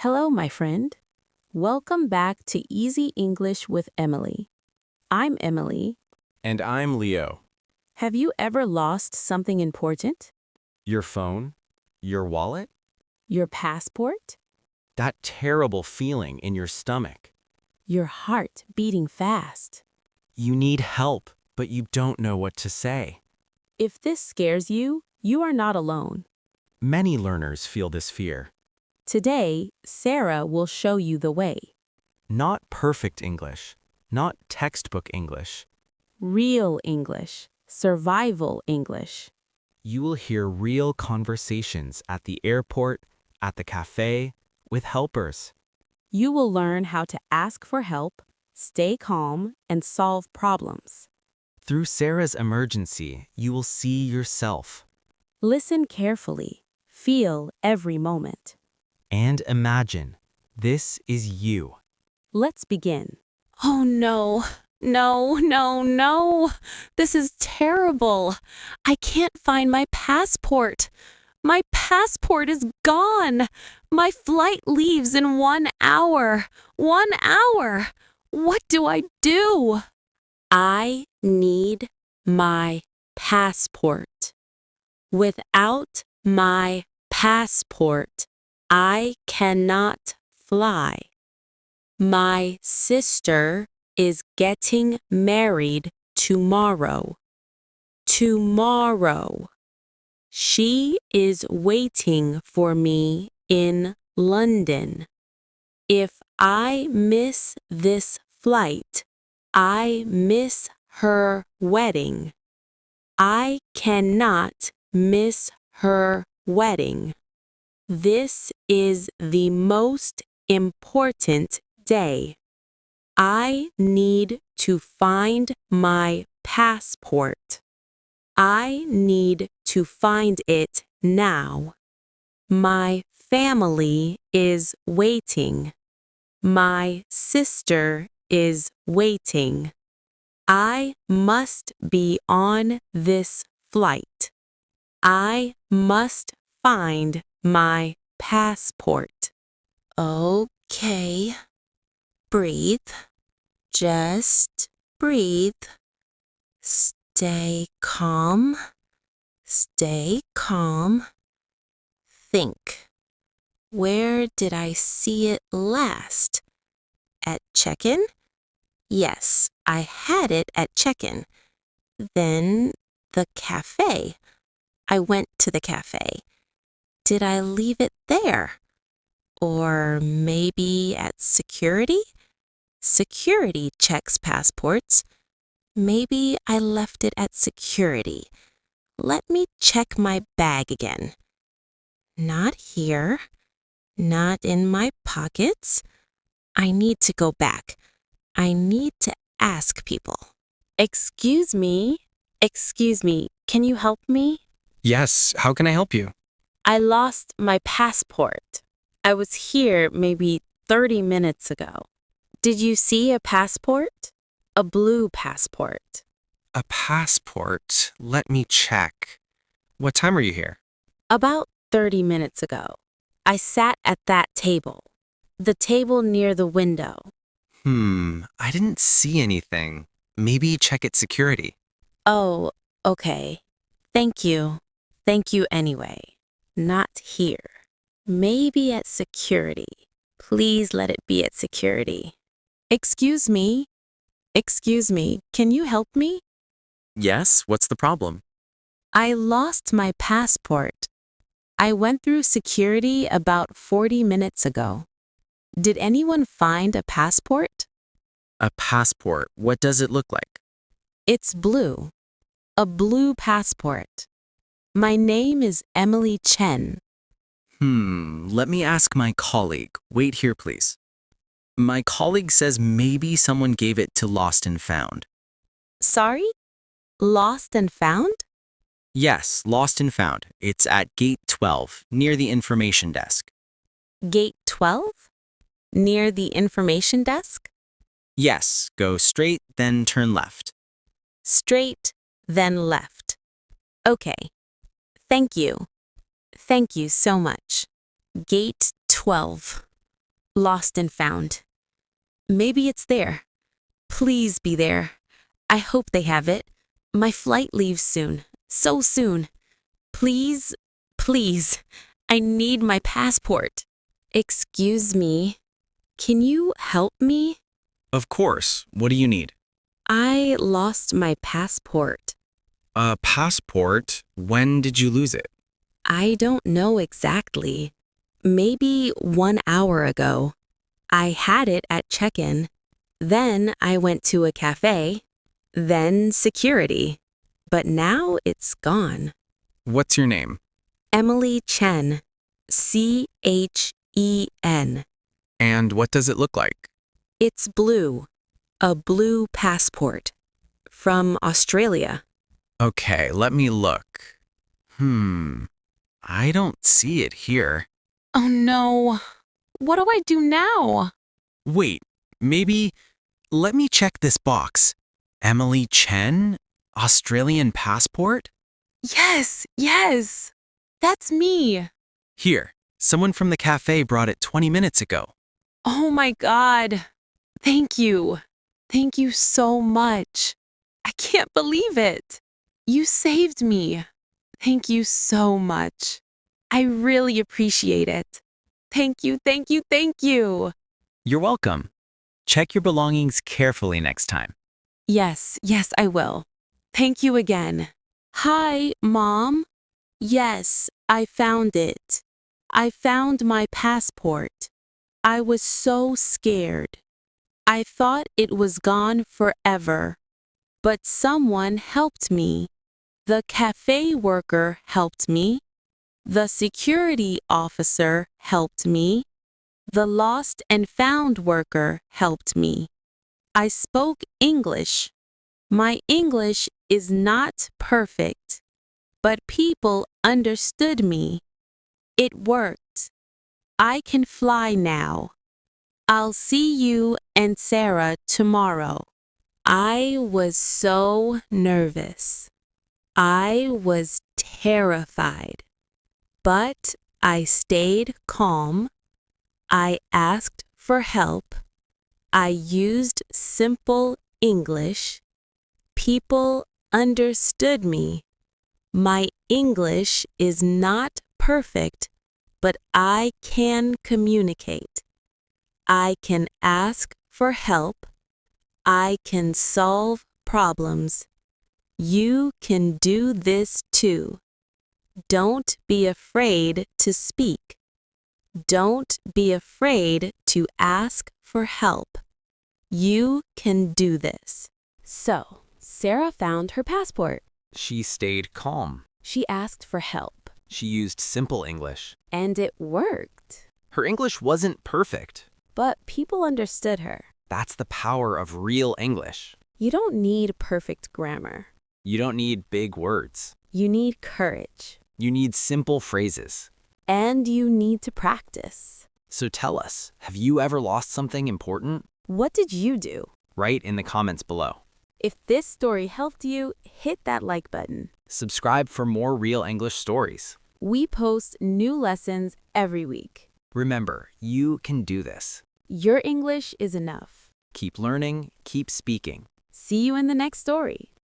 Hello, my friend. Welcome back to Easy English with Emily. I'm Emily. And I'm Leo. Have you ever lost something important? Your phone? Your wallet? Your passport? That terrible feeling in your stomach. Your heart beating fast? You need help, but you don't know what to say. If this scares you, you are not alone. Many learners feel this fear. Today, Sarah will show you the way. Not perfect English, not textbook English. Real English, survival English. You will hear real conversations at the airport, at the cafe, with helpers. You will learn how to ask for help, stay calm, and solve problems. Through Sarah's emergency, you will see yourself. Listen carefully. Feel every moment. And imagine, this is you. Let's begin. Oh no, no. This is terrible. I can't find my passport. My passport is gone. My flight leaves in 1 hour. 1 hour. What do I do? I need my passport. Without my passport, I cannot fly. My sister is getting married tomorrow. Tomorrow. She is waiting for me in London. If I miss this flight, I miss her wedding. I cannot miss her wedding. This is the most important day. I need to find my passport. I need to find it now. My family is waiting. My sister is waiting. I must be on this flight. I must find my passport. Okay. Breathe. Just breathe. Stay calm. Stay calm. Think. Where did I see it last? At check-in? Yes, I had it at check-in. Then the cafe. I went to the cafe. Did I leave it there? Or maybe at security? Security checks passports. Maybe I left it at security. Let me check my bag again. Not here. Not in my pockets. I need to go back. I need to ask people. Excuse me. Can you help me? Yes, how can I help you? I lost my passport. I was here maybe 30 minutes ago. Did you see a passport? A blue passport. A passport? Let me check. What time are you here? About 30 minutes ago. I sat at that table. The table near the window. I didn't see anything. Maybe check at security. Oh, okay. Thank you. Thank you anyway. Not here. Maybe at security. Please let it be at security. Excuse me. Can you help me? Yes, what's the problem? I lost my passport. I went through security about 40 minutes ago. Did anyone find a passport? A passport, what does it look like? It's blue. A blue passport. My name is Emily Chen. Let me ask my colleague. Wait here, please. My colleague says maybe someone gave it to Lost and Found. Sorry? Lost and found? Yes, Lost and Found. It's at gate 12, near the information desk. Gate 12? Near the information desk? Yes, go straight, then turn left. Straight, then left. Okay. Thank you. Thank you so much. Gate 12. Lost and found. Maybe it's there. Please be there. I hope they have it. My flight leaves soon. So soon. Please, please. I need my passport. Excuse me. Can you help me? Of course. What do you need? I lost my passport. A passport? When did you lose it? I don't know exactly. Maybe 1 hour ago. I had it at check-in. Then I went to a cafe. Then security. But now it's gone. What's your name? Emily Chen. Chen. And what does it look like? It's blue. A blue passport. From Australia. Okay, let me look. I don't see it here. Oh no. What do I do now? Wait, maybe let me check this box. Emily Chen? Australian passport? Yes, yes. That's me. Here, someone from the cafe brought it 20 minutes ago. Oh my God. Thank you. Thank you so much. I can't believe it. You saved me. Thank you so much. I really appreciate it. Thank you, thank you, thank you. You're welcome. Check your belongings carefully next time. Yes, yes, I will. Thank you again. Hi, Mom. Yes, I found it. I found my passport. I was so scared. I thought it was gone forever. But someone helped me. The cafe worker helped me. The security officer helped me. The lost and found worker helped me. I spoke English. My English is not perfect, but people understood me. It worked. I can fly now. I'll see you and Sarah tomorrow. I was so nervous. I was terrified. But I stayed calm. I asked for help. I used simple English. People understood me. My English is not perfect, but I can communicate. I can ask for help. I can solve problems. You can do this too. Don't be afraid to speak. Don't be afraid to ask for help. You can do this. So, Sarah found her passport. She stayed calm. She asked for help. She used simple English. And it worked. Her English wasn't perfect. But people understood her. That's the power of real English. You don't need perfect grammar. You don't need big words. You need courage. You need simple phrases. And you need to practice. So tell us, have you ever lost something important? What did you do? Write in the comments below. If this story helped you, hit that like button. Subscribe for more real English stories. We post new lessons every week. Remember, you can do this. Your English is enough. Keep learning, keep speaking. See you in the next story.